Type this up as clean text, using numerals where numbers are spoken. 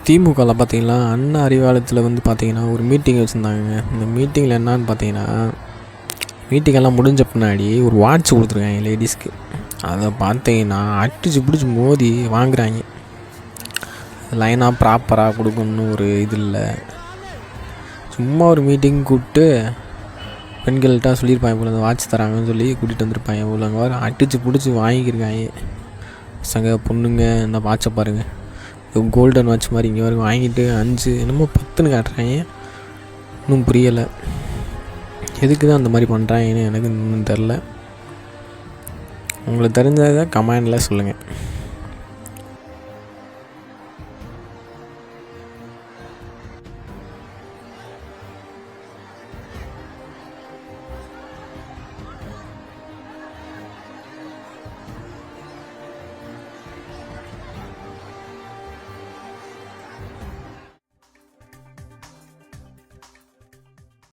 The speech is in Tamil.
திமுகவில் பார்த்தீங்கன்னா அண்ணா அறிவாலயத்தில் வந்து பார்த்தீங்கன்னா ஒரு மீட்டிங் வச்சுருந்தாங்க. இந்த மீட்டிங்கில் என்னான்னு பார்த்தீங்கன்னா, மீட்டிங்கெல்லாம் முடிஞ்ச பின்னாடி ஒரு வாட்ச் கொடுத்துருக்காங்க லேடிஸ்க்கு. அதை பார்த்தீங்கன்னா அடிச்சு பிடிச்சி மோதி வாங்குறாங்க. லைனாக ப்ராப்பராக கொடுக்கணுன்னு ஒரு இது இல்லை. சும்மா ஒரு மீட்டிங் கூப்பிட்டு பெண்கள்கிட்ட சொல்லியிருப்பாங்க போல, அந்த வாட்ச் தராங்கன்னு சொல்லி கூட்டிகிட்டு வந்திருப்பாங்க போல. அங்கே வர அடிச்சு பிடிச்சி வாங்கியிருக்காங்க. பசங்க பொண்ணுங்க இந்த வாட்சை பாருங்கள், இது கோல்டன் வாட்ச் மாதிரி இங்கே வரைக்கும் வாங்கிட்டு 5 என்னமோ 10ன்னு காட்டுறாங்க. இன்னும் புரியலை எதுக்கு தான் அந்த மாதிரி பண்ணுறாங்கன்னு எனக்கு இன்னும் தெரில. உங்களுக்கு தெரிஞ்சதை கமெண்டில் சொல்லுங்கள்.